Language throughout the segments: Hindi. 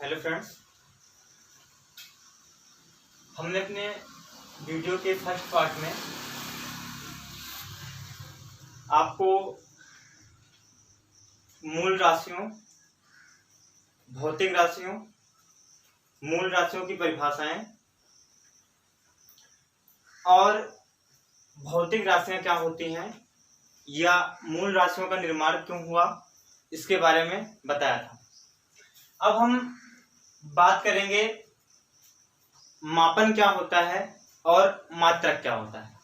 हेलो फ्रेंड्स, हमने अपने वीडियो के फर्स्ट पार्ट में आपको मूल राशियों, भौतिक राशियों, मूल राशियों की परिभाषाएं और भौतिक राशियां क्या होती हैं या मूल राशियों का निर्माण क्यों हुआ, इसके बारे में बताया था। अब हम बात करेंगे मापन क्या होता है और मात्रक क्या होता है।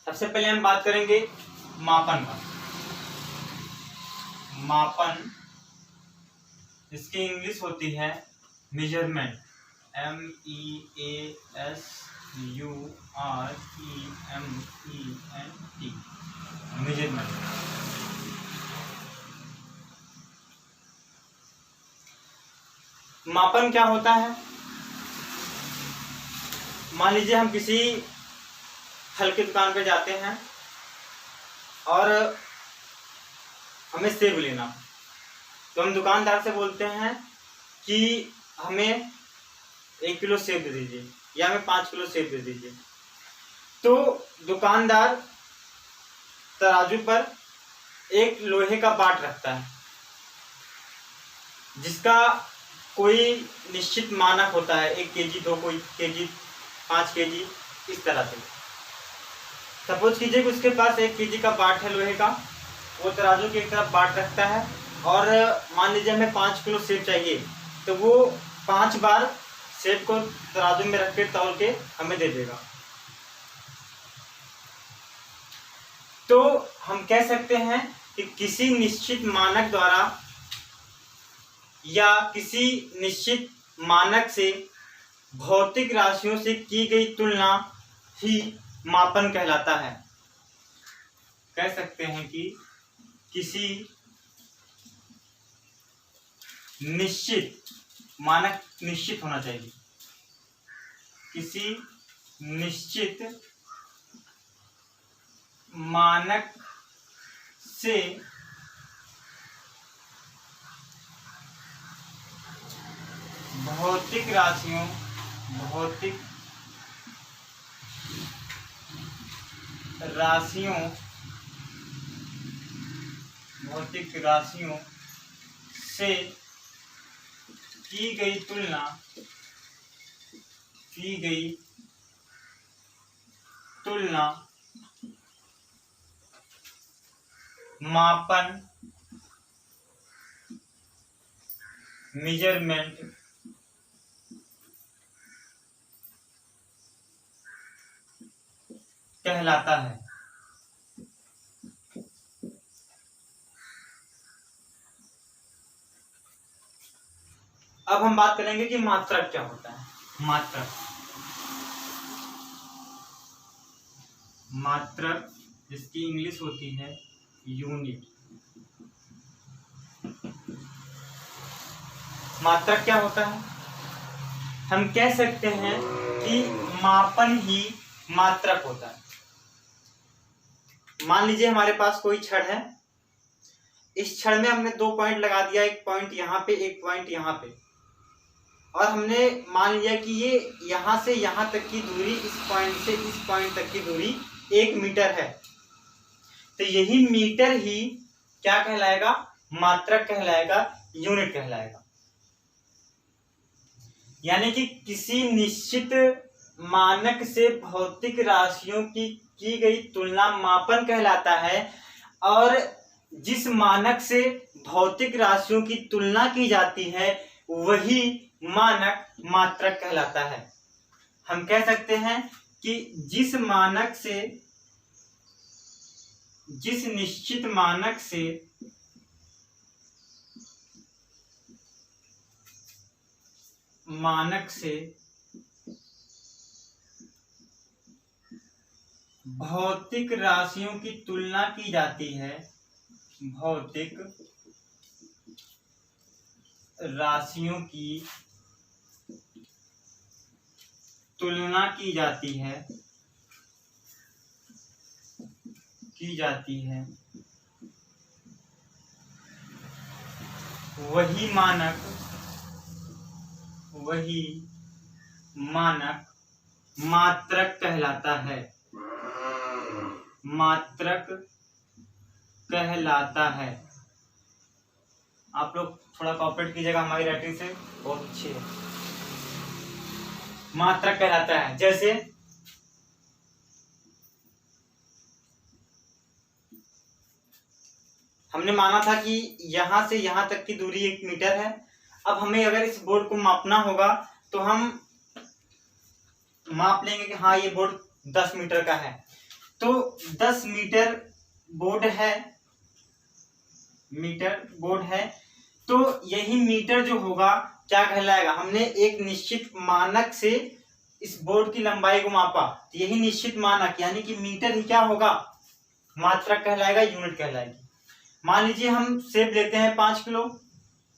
सबसे पहले हम बात करेंगे मापन का। मापन इसकी इंग्लिश होती है मेजरमेंट, MEASUREMENT, मेजरमेंट। मापन क्या होता है? मान लीजिए हम किसी फल की दुकान पे जाते हैं और हमें सेब लेना, तो हम दुकानदार से बोलते हैं कि हमें 1 किलो सेब दे दीजिए या हमें 5 किलो सेब दे दीजिए। तो दुकानदार तराजू पर एक लोहे का बाट रखता है जिसका कोई निश्चित मानक होता है, 1 केजी, 2 केजी, 5 केजी, इस तरह से। सपोज कीजिए कि उसके पास 1 केजी का बाट है लोहे का, वो तराजू की एक तरफ बाट रखता है और मान लीजिए हमें 5 किलो सेब चाहिए, तो वो 5 बार सेब को तराजू में रख के तौल के हमें दे देगा। तो हम कह सकते हैं कि किसी निश्चित मानक द्वारा या किसी निश्चित मानक से भौतिक राशियों से की गई तुलना ही मापन कहलाता है। कह सकते हैं कि किसी निश्चित मानक, निश्चित होना चाहिए, किसी निश्चित मानक से भौतिक राशियों से की गई तुलना मापन, मेजरमेंट कहलाता है। अब हम बात करेंगे कि मात्रक क्या होता है। मात्रक जिसकी इंग्लिश होती है यूनिट। मात्रक क्या होता है? हम कह सकते हैं कि मापन ही मात्रक होता है। मान लीजिए हमारे पास कोई छड़ है, इस छड़ में हमने 2 पॉइंट लगा दिया, एक पॉइंट यहाँ पे, एक पॉइंट यहाँ पे, और हमने मान लिया कि ये यहाँ से यहाँ तक की दूरी, इस पॉइंट से इस पॉइंट तक की दूरी 1 मीटर है। तो यही मीटर ही क्या कहलाएगा? मात्रक कहलाएगा, यूनिट कहलाएगा। यानी कि किसी निश्चित मानक से भौतिक राशियों की गई तुलना मापन कहलाता है, और जिस मानक से भौतिक राशियों की तुलना की जाती है वही मानक मात्रक कहलाता है। हम कह सकते हैं कि जिस निश्चित मानक से भौतिक राशियों की तुलना की जाती है, भौतिक राशियों की तुलना की जाती है वही मानक वही मानक मात्रक कहलाता है। मात्रक कहलाता है। आप लोग थोड़ा कॉपरेट कीजिएगा, हमारी राइटिंग से बहुत अच्छी है। मात्रक कहलाता है। जैसे हमने माना था कि यहां से यहां तक की दूरी 1 मीटर है। अब हमें अगर इस बोर्ड को मापना होगा तो हम माप लेंगे कि हाँ ये बोर्ड 10 मीटर का है, तो 10 मीटर बोर्ड है, मीटर बोर्ड है, तो यही मीटर जो होगा क्या कहलाएगा, हमने एक निश्चित मानक से इस बोर्ड की लंबाई को मापा, तो यही निश्चित मानक यानी कि मीटर ही क्या होगा, मात्रक कहलाएगा, यूनिट कहलाएगी। मान लीजिए हम सेब लेते हैं 5 किलो,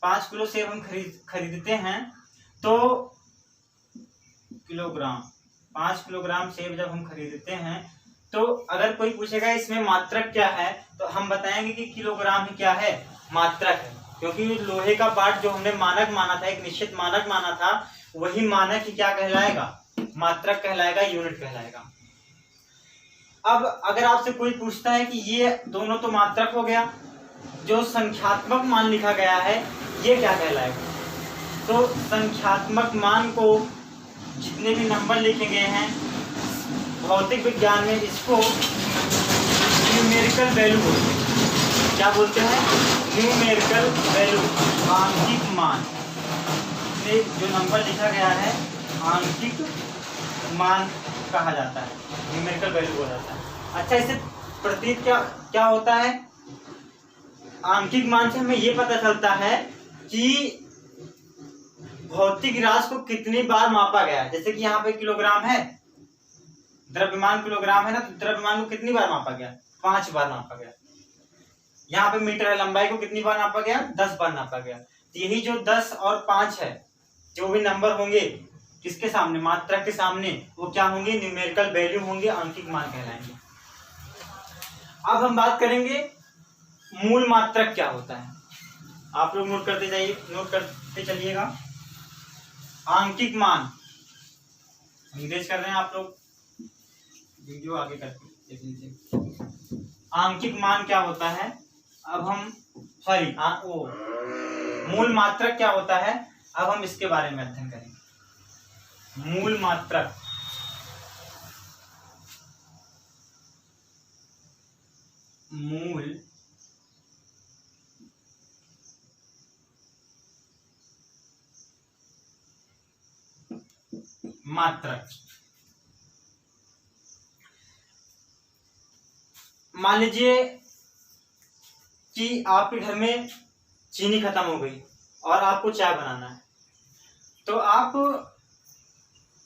5 किलो सेब हम खरीदते हैं, तो किलोग्राम, 5 किलोग्राम सेब जब हम खरीदते हैं तो अगर कोई पूछेगा इसमें मात्रक क्या है तो हम बताएंगे कि किलोग्राम ही क्या है, मात्रक है। क्योंकि लोहे का पार्ट जो हमने मानक माना था, एक निश्चित मानक माना था, वही मानक ही क्या कहलाएगा, मात्रक कहलाएगा, यूनिट कहलाएगा। अब अगर आपसे कोई पूछता है कि ये दोनों तो मात्रक हो गया, जो संख्यात्मक मान लिखा गया है ये क्या कहलाएगा, तो संख्यात्मक मान को जितने भी नंबर लिखे गए हैं भौतिक विज्ञान में इसको न्यूमेरिकल वैल्यू बोलते हैं। क्या बोलते हैं, न्यूमेरिकल वैल्यू, आंशिक मान में जो नंबर लिखा गया है आंशिक मान कहा जाता है, न्यूमेरिकल वैल्यू बोला जाता है। अच्छा, इससे प्रतीत क्या होता है, आंशिक मान से हमें ये पता चलता है कि भौतिक राशि को कितनी बार मापा गया है। जैसे कि यहाँ पे किलोग्राम है, द्रव्यमान किलोग्राम है ना, तो द्रव्यमान को कितनी बार मापा गया, 5 बार मापा गया। यहाँ पे मीटर है, लंबाई को कितनी बार नापा गया, 10 बार नापा गया। तो यही जो 10 और 5 है, जो भी नंबर होंगे किसके सामने, मात्रक के सामने, वो क्या होंगे, न्यूमेरिकल वैल्यू होंगे, आंशिक मान कहलाएंगे। अब हम बात करेंगे मूल मात्रक क्या होता है। आप लोग नोट करते चलिएगा। आंशिक मान, इंग्लिश कर रहे हैं आप लोग, वीडियो आगे करके देख लीजिए। आंशिक मान क्या होता है, अब हम मूल मात्रक क्या होता है, अब हम इसके बारे में अध्ययन करेंगे। मूल मात्रक, मूल मात्रक, मान लीजिए कि आपके घर में चीनी खत्म हो गई और आपको चाय बनाना है, तो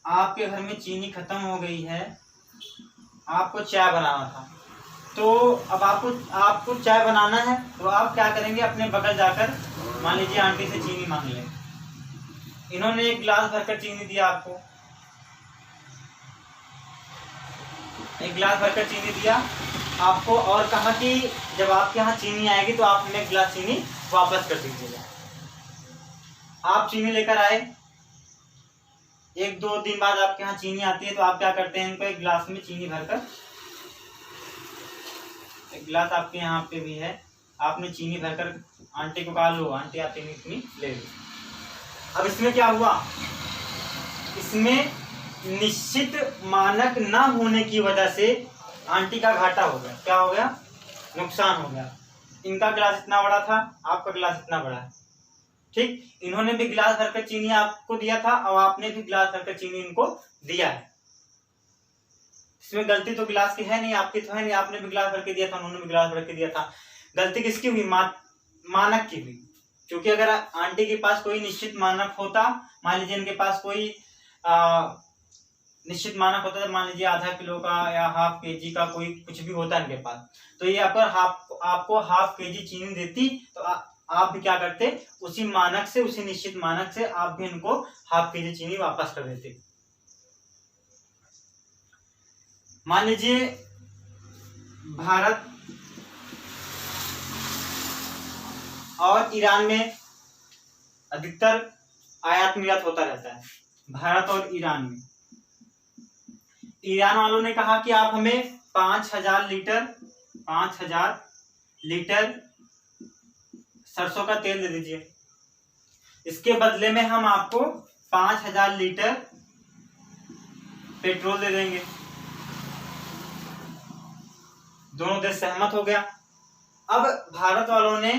आपके घर में चीनी खत्म हो गई है, आपको चाय बनाना था, तो अब आपको चाय बनाना है, तो आप क्या करेंगे, अपने बगल जाकर मान लीजिए आंटी से चीनी मांग लें। इन्होंने एक गिलास भरकर चीनी दिया आपको, एक गिलास भरकर चीनी दिया आपको, और कहा कि जब आपके यहाँ चीनी आएगी तो आप हमें एक गिलास चीनी वापस कर दीजिएगा। आप चीनी लेकर आए, 1-2 दिन बाद आपके यहाँ चीनी आती है, तो आप क्या करते हैं, इनको एक गिलास में चीनी भरकर, एक गिलास आपके यहाँ पे भी है, आपने चीनी भरकर आंटी को कहा, लो आंटी आप चीनी ले लो। अब इसमें क्या हुआ, इसमें निश्चित मानक न होने की वजह से आंटी का घाटा हो गया। क्या हो गया, नुकसान हो गया। इनका गिलास इतना बड़ा था, आपका गिलास इतना बड़ा है, ठीक, इन्होंने भी गिलास भरकर चीनी आपको दिया था और आपने भी गिलास भरकर चीनी इनको दिया है। इसमें गलती तो गिलास की है नहीं, आपकी तो है नहीं, आपने भी गिलास भर के दिया था, उन्होंने भी गिलास भर के दिया था। गलती किसकी हुई, मानक की हुई। क्योंकि अगर आंटी के पास कोई निश्चित मानक होता, मान लीजिए इनके पास कोई निश्चित मानक होता है, मान लीजिए आधा किलो का या हाफ केजी का कोई कुछ भी होता है इनके पास, तो ये अगर आपको हाफ केजी चीनी देती तो आप भी क्या करते, उसी मानक से, उसी निश्चित मानक से आप भी इनको हाफ केजी चीनी वापस कर देते। मान लीजिए भारत और ईरान में अधिकतर आयात निर्यात होता रहता है भारत और ईरान में। ईरान वालों ने कहा कि आप हमें 5000 लीटर सरसों का तेल दे दीजिए, इसके बदले में हम आपको 5000 लीटर पेट्रोल दे देंगे। दोनों देश सहमत हो गया। अब भारत वालों ने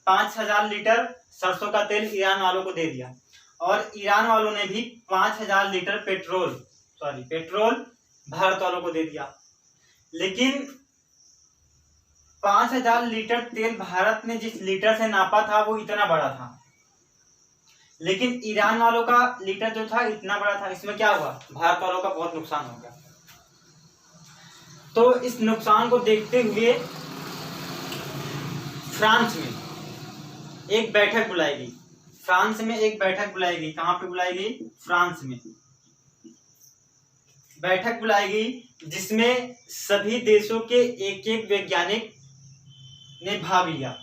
5000 लीटर सरसों का तेल ईरान वालों को दे दिया और ईरान वालों ने भी 5000 लीटर पेट्रोल भारत वालों को दे दिया। लेकिन 5000 लीटर तेल भारत ने जिस लीटर से नापा था वो इतना बड़ा था, लेकिन ईरान वालों का लीटर जो था इतना बड़ा था। इसमें क्या हुआ, भारत वालों का बहुत नुकसान हो गया। तो इस नुकसान को देखते हुए फ्रांस में एक बैठक बुलाई गई। कहां पे बुलाई गई? फ्रांस में बैठक बुलाई गई जिसमें सभी देशों के एक एक वैज्ञानिक ने भाग लिया,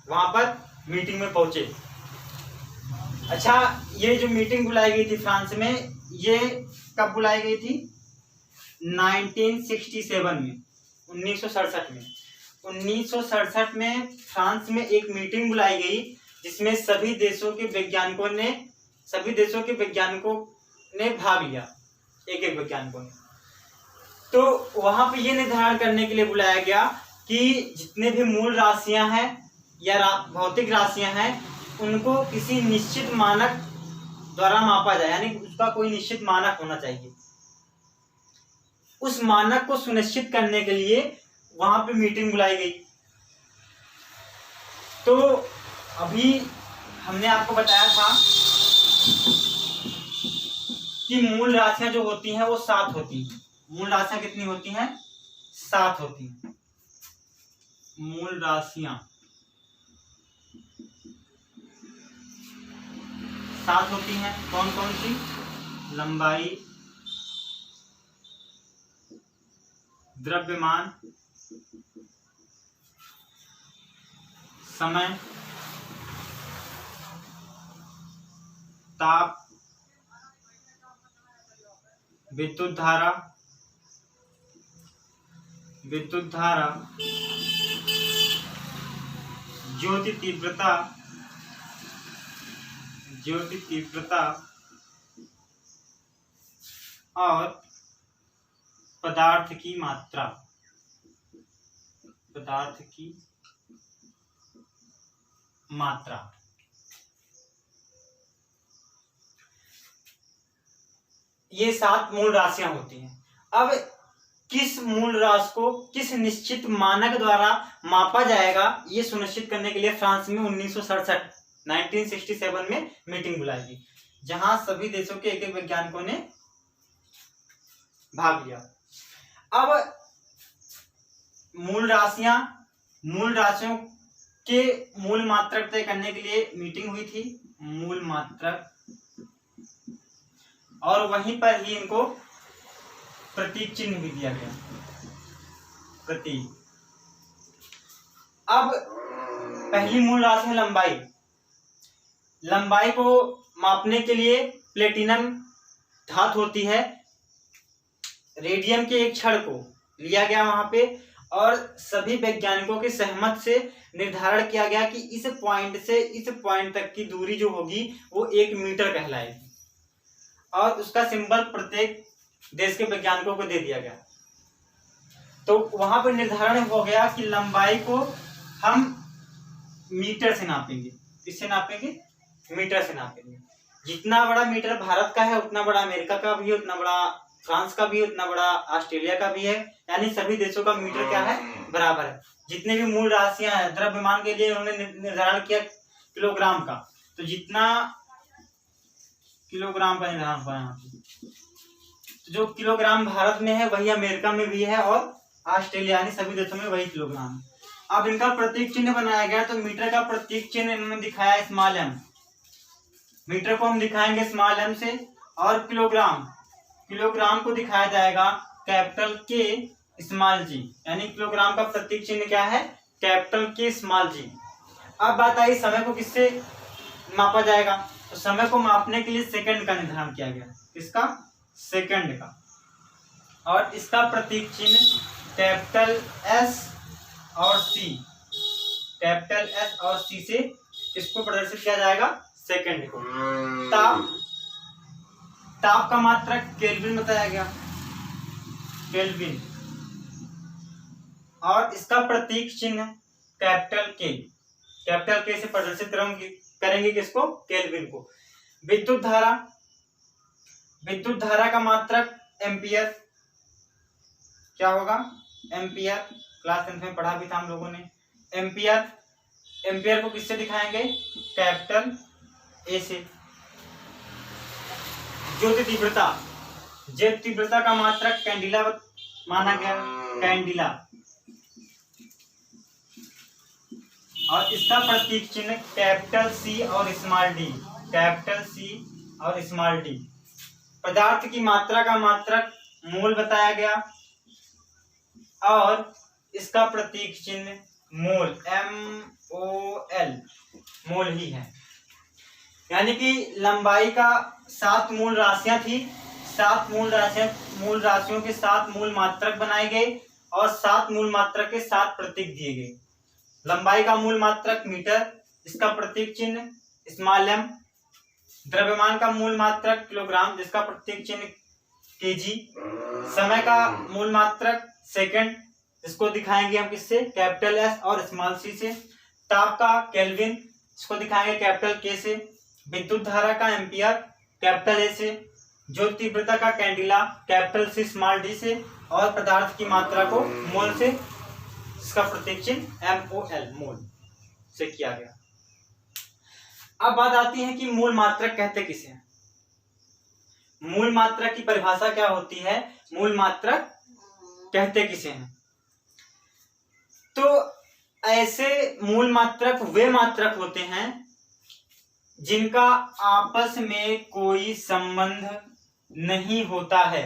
वहां पर मीटिंग में पहुंचे। अच्छा, ये जो मीटिंग बुलाई गई थी फ्रांस में, ये कब बुलाई गई थी? 1967 में, 1967 में। 1967 में फ्रांस में एक मीटिंग बुलाई गई जिसमें सभी देशों के वैज्ञानिकों ने भाग लिया, एक एक वैज्ञानिकों ने। तो वहां पे ये निर्धारण करने के लिए बुलाया गया कि जितने भी मूल राशियां हैं या भौतिक राशियां हैं उनको किसी निश्चित मानक द्वारा मापा जाए, यानी उसका कोई निश्चित मानक होना चाहिए। उस मानक को सुनिश्चित करने के लिए वहां पे मीटिंग बुलाई गई। तो अभी हमने आपको बताया था कि मूल राशियां जो होती हैं वो 7 होती हैं। मूल राशियां कितनी होती हैं? 7 होती हैं। मूल राशियां 7 होती हैं। कौन कौन सी? लंबाई, द्रव्यमान, समय, ताप, विद्युत धारा, ज्योति तीव्रता और पदार्थ की मात्रा। ये 7 मूल राशियां होती हैं। अब किस मूल राशि को किस निश्चित मानक द्वारा मापा जाएगा, ये सुनिश्चित करने के लिए फ्रांस में 1967 में मीटिंग बुलाई गई, जहां सभी देशों के एक एक वैज्ञानिकों ने भाग लिया। अब मूल राशियों के मूल मात्रक तय करने के लिए मीटिंग हुई थी, मूल मात्रक, और वहीं पर ही इनको प्रतीक चिन्ह भी दिया गया, प्रतीक। अब पहली मूल राशि है लंबाई। लंबाई को मापने के लिए प्लेटिनम धातु होती है, रेडियम के एक छड़ को लिया गया वहां पे, और सभी वैज्ञानिकों के सहमत से निर्धारण किया गया कि इस पॉइंट से इस पॉइंट तक की दूरी जो होगी वो 1 मीटर कहलाएगी, और उसका सिंबल प्रत्येक देश के वैज्ञानिकों को दे दिया गया। तो वहां पर निर्धारण हो गया कि लंबाई को हम मीटर से नापेंगे। किससे नापेंगे? मीटर से नापेंगे। जितना बड़ा मीटर भारत का है उतना बड़ा अमेरिका का भी है, उतना बड़ा फ्रांस का भी है, उतना बड़ा ऑस्ट्रेलिया का भी है, यानी सभी देशों का मीटर क्या है? बराबर है। जितने भी मूल राशियां हैं, द्रव्यमान के लिए उन्होंने निर्धारण किया किलोग्राम का, तो जितना किलोग्राम का निर्धारण हुआ यहाँ पे, जो किलोग्राम भारत में है वही अमेरिका में भी है और ऑस्ट्रेलिया, यानी सभी देशों में वही किलोग्राम है। अब इनका प्रतीक चिन्ह बनाया गया, तो मीटर का प्रतीक चिन्ह इन्होंने दिखाया स्मॉल एम। मीटर को हम दिखाएंगे स्मॉल एम से, और किलोग्राम को दिखाया जाएगा कैपिटल के स्मॉल जी, यानी किलोग्राम का प्रतीक चिन्ह क्या है? कैपिटल के स्मॉल जी। अब बात आई समय को किससे मापा जाएगा। तो समय को मापने के लिए सेकंड का निर्धारण किया गया। किसका? सेकंड का। और इसका प्रतीक चिन्ह कैपिटल एस और सी, कैपिटल एस और सी से किसको प्रदर्शित किया जाएगा? सेकंड को। ताप, ताप का मात्रक केल्विन बताया गया, केल्विन। और इसका प्रतीक चिन्ह कैपिटल के, कैपिटल के से प्रदर्शित करेंगे किसको? केल्विन को। विद्युत धारा, विद्युत धारा का मात्रक एम्पियर, क्या होगा? एम्पियर। क्लास 10 में पढ़ा भी था हम लोगों ने। एम्पियर, एम्पियर को किससे दिखाएंगे? कैपिटल ए से। ज्योति तीव्रता, ज्योति तीव्रता का मात्रक कैंडिला माना गया, कैंडिला। और इसका प्रतीक चिन्ह कैपिटल सी और स्मॉल डी, कैपिटल सी और स्मॉल डी। पदार्थ की मात्रा का मात्रक मोल बताया गया और इसका प्रतीक चिन्ह मोल, MOL, मोल ही है। यानी कि लंबाई का 7 मूल राशियां थी, 7 मूल राशियों के 7 मूल मात्रक बनाए गए और 7 मूल मात्रक के 7 प्रतीक दिए गए। लंबाई का मूल मात्रक मीटर, इसका प्रतीक चिन्ह स्मॉल m। द्रव्यमान का मूल मात्रक किलोग्राम, जिसका प्रतीक चिन्ह kg। समय का मूल मात्रक सेकंड, इसको दिखाएंगे हम किससे? कैपिटल एस और स्मॉल सी से। ताप का केल्विन, इसको दिखाएंगे कैपिटल के से। विद्युत धारा का एम्पियर, कैपिटल ए से। ज्योति तीव्रता का candela, capital C small D से। और पदार्थ की मात्रा को मोल से, इसका प्रतीक चिन्ह MOL, मोल से किया गया। अब बात आती है कि मूल मात्रक कहते किसे हैं? मूल मात्रक की परिभाषा क्या होती है? मूल मात्रक कहते किसे हैं? तो ऐसे मूल मात्रक वे मात्रक होते हैं जिनका आपस में कोई संबंध नहीं होता है।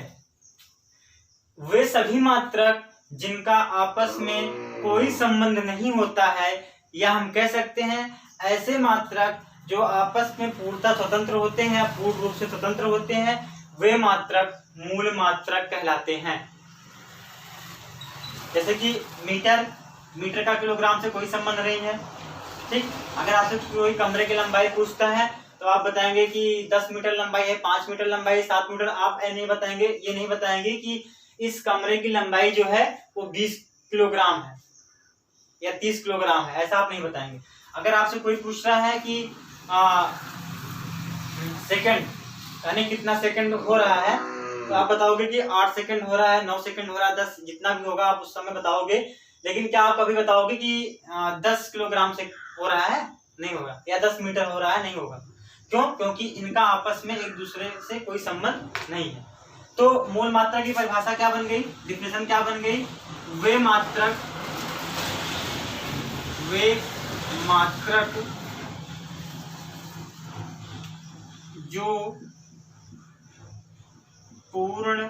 वे सभी मात्रक जिनका आपस में कोई संबंध नहीं होता है, या हम कह सकते हैं ऐसे मात्रक जो आपस में पूर्णतः स्वतंत्र होते हैं, पूर्ण रूप से स्वतंत्र होते हैं, वे मात्रक मूल मात्रक कहलाते हैं। जैसे कि मीटर, मीटर का किलोग्राम से कोई संबंध नहीं है। ठीक, अगर आपसे कोई कमरे की लंबाई पूछता है तो आप बताएंगे कि 10 मीटर लंबाई है, 5 मीटर लंबाई है, 7 मीटर। आप ये नहीं बताएंगे कि इस कमरे की लंबाई जो है वो 20 किलोग्राम है या 30 किलोग्राम है, ऐसा आप नहीं बताएंगे। अगर आपसे कोई पूछ रहा है कि सेकंड यानी कितना सेकंड हो रहा है, तो आप बताओगे कि 8 सेकंड हो रहा है, 9 सेकंड हो रहा है, 10, जितना भी होगा आप उस समय बताओगे। लेकिन क्या आप कभी बताओगे कि 10 किलोग्राम से हो रहा है? नहीं होगा। या 10 मीटर हो रहा है? नहीं होगा। क्यों? क्योंकि इनका आपस में एक दूसरे से कोई संबंध नहीं है। तो मूल मात्रा की परिभाषा क्या बन गई? डिफिनेशन क्या बन गई? वे मात्रक जो पूर्ण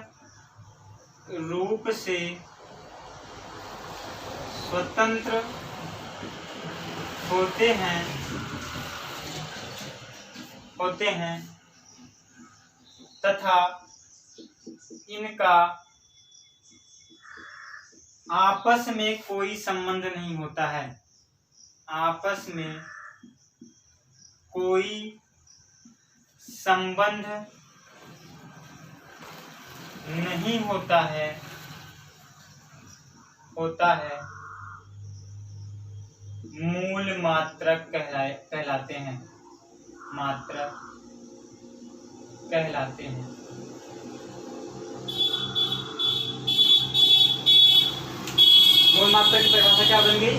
रूप से स्वतंत्र होते हैं तथा इनका आपस में कोई संबंध नहीं होता है, आपस में कोई संबंध नहीं होता है, मूल मात्रक कहलाते हैं, मात्रक कहलाते हैं। मूल मात्रक की परिभाषा क्या बन गई?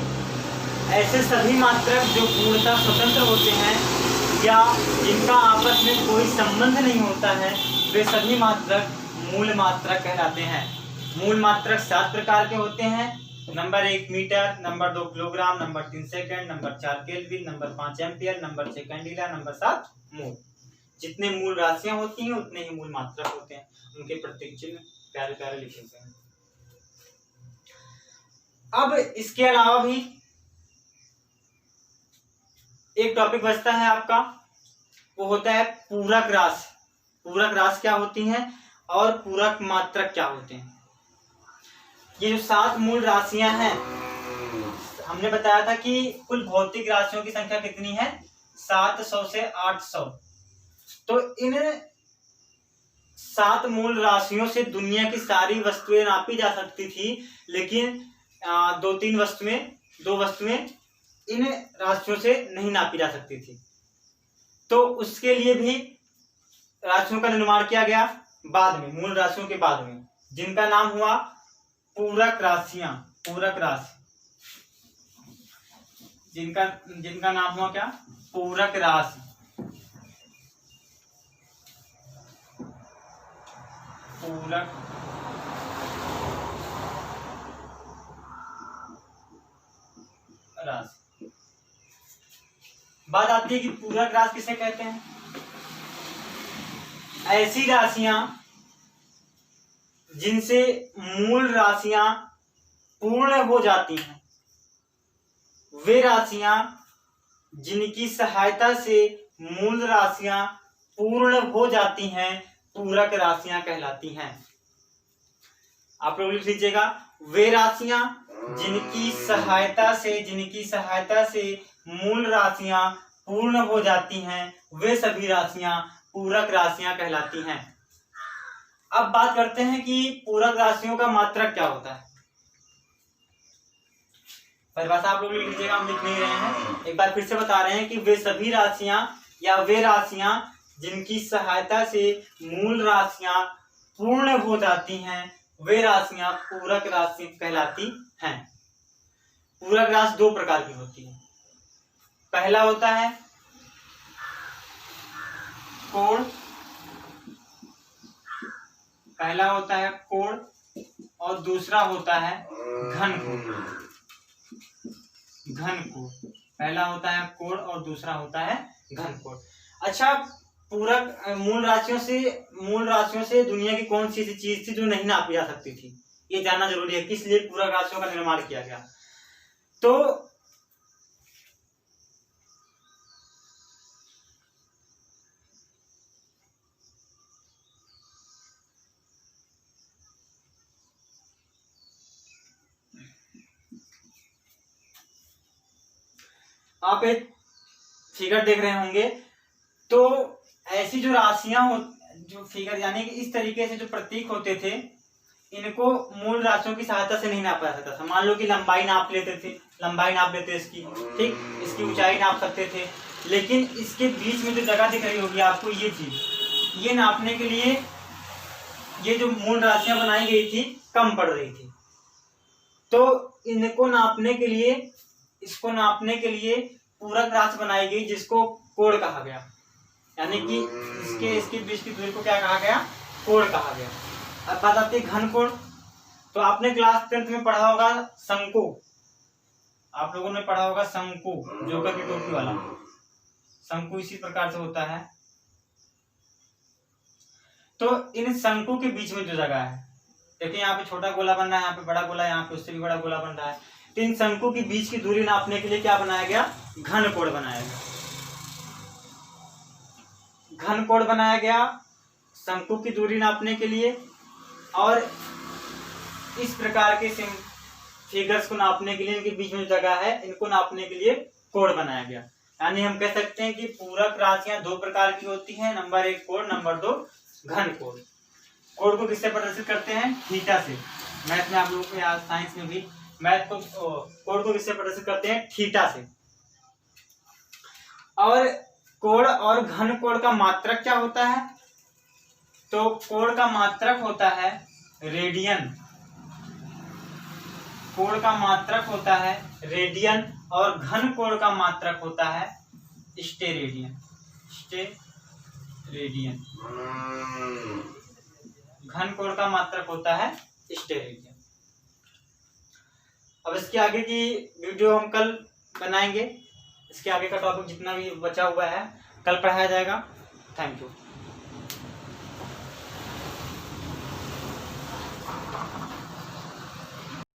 ऐसे सभी मात्रक जो पूर्णतः स्वतंत्र होते हैं या जिनका आपस में कोई संबंध नहीं होता है, वे सभी मात्रक मूल मात्रक कहलाते हैं। मूल मात्रक 7 प्रकार के होते हैं। Number 1 metre, number 2 kilogram, number 3 second, number 4 kelvin, number 5 ampere, number 6 candela, number 7 mole. जितने मूल राशियां होती हैं उतने ही मूल मात्रक होते हैं। उनके प्रतीक चिन्ह प्यारे प्यारे लिखे होते हैं। अब इसके अलावा भी एक टॉपिक बचता है आपका वो होता है पूरक राशि। पूरक राशि क्या होती हैं और पूरक मात्रक क्या होते हैं। ये जो 7 मूल राशियां हैं, हमने बताया था कि कुल भौतिक राशियों की संख्या कितनी है, 700 से 800। तो इन 7 मूल राशियों से दुनिया की सारी वस्तुएं नापी जा सकती थी, लेकिन दो वस्तुएं इन राशियों से नहीं नापी जा सकती थी। तो उसके लिए भी राशियों का निर्माण किया गया बाद में, मूल राशियों के बाद में, जिनका नाम हुआ पूरक राशियां। पूरक राशि, जिनका नाम हुआ क्या, पूरक राशि। पूरक राशि। बात आती है कि पूरक राशि किसे कहते हैं। ऐसी राशियां जिनसे मूल राशियां पूर्ण हो जाती हैं, वे राशियां जिनकी सहायता से मूल राशियां पूर्ण हो जाती हैं, पूरक राशियां कहलाती हैं। आप लोग लिख लीजिएगा, वे राशियां जिनकी सहायता से मूल राशियां पूर्ण हो जाती हैं, वे सभी राशियां पूरक राशियां कहलाती हैं। अब बात करते हैं कि पूरक राशियों का मात्रक क्या होता है। परिभाषा आप लोग लिख लीजिएगा, हम लिख नहीं रहे हैं, एक बार फिर से बता रहे हैं कि वे सभी राशियां या वे राशियां जिनकी सहायता से मूल राशियां पूर्ण हो जाती हैं, वे राशियां पूरक राशि कहलाती हैं। पूरक राशि 2 प्रकार की होती है। पहला होता है कोण, और दूसरा होता है घनकोण। पहला होता है कोण और दूसरा होता है घनकोण। अच्छा, पूरक मूल राशियों से दुनिया की कौन सी ऐसी चीज थी जो नहीं नापी जा सकती थी, ये जानना जरूरी है, किस लिए पूरक राशियों का निर्माण किया गया। तो आप एक फिगर देख रहे होंगे, तो ऐसी जो राशियां जो फिगर यानी कि इस तरीके से जो प्रतीक होते थे, इनको मूल राशियों की सहायता से नहीं नापा जा सकता था। मान लो कि लंबाई नाप लेते इसकी, ठीक, इसकी ऊंचाई नाप सकते थे, लेकिन इसके बीच में जो जगह दिख रही होगी आपको, ये चीज, ये नापने के लिए ये जो मूल राशियां बनाई गई थी कम पड़ रही थी। तो इसको नापने के लिए पूरक राशि बनाई गई, जिसको कोण कहा गया, यानी कि इसके बीच की दूरी को क्या कहा गया, कोण कहा गया। अब बात आती है घनकोण। तो आपने क्लास 10th में पढ़ा होगा शंकु, आप लोगों ने पढ़ा होगा शंकु, जोकर की टोपी वाला शंकु इसी प्रकार से होता है। तो इन शंकु के बीच में जो जगह है, देखिए यहाँ पे छोटा गोला बन रहा है, यहाँ पे बड़ा गोला, यहाँ पे उससे भी बड़ा गोला बन रहा है। तो इन शंकु के बीच की दूरी नापने के लिए क्या बनाया गया, घनकोण बनाया गया। घनकोण बनाया गया शंकु की दूरी नापने के लिए, और इस प्रकार के फिगर्स को नापने के लिए, इनके बीच में जो जगह है, इनको नापने के लिए कोण बनाया गया। यानी हम कह सकते हैं कि पूरक राशियां 2 प्रकार की होती हैं, नंबर 1 कोण, नंबर 2 घनकोण। कोण को किससे प्रदर्शित करते हैं, थीटा से। मैथ में आप लोगों को याद, साइंस में भी मैथ को कोण को किससे प्रदर्शित करते हैं, थीटा से। और कोण और घनकोण का मात्रक क्या होता है, तो कोण का मात्रक होता है रेडियन। कोण का मात्रक होता है रेडियन, और घनकोण का मात्रक होता है स्टेरेडियन। घनकोण का मात्रक होता है स्टेरेडियन। अब इसके आगे की वीडियो हम कल बनाएंगे। इसके आगे का टॉपिक जितना भी बचा हुआ है कल पढ़ाया जाएगा। Thank you.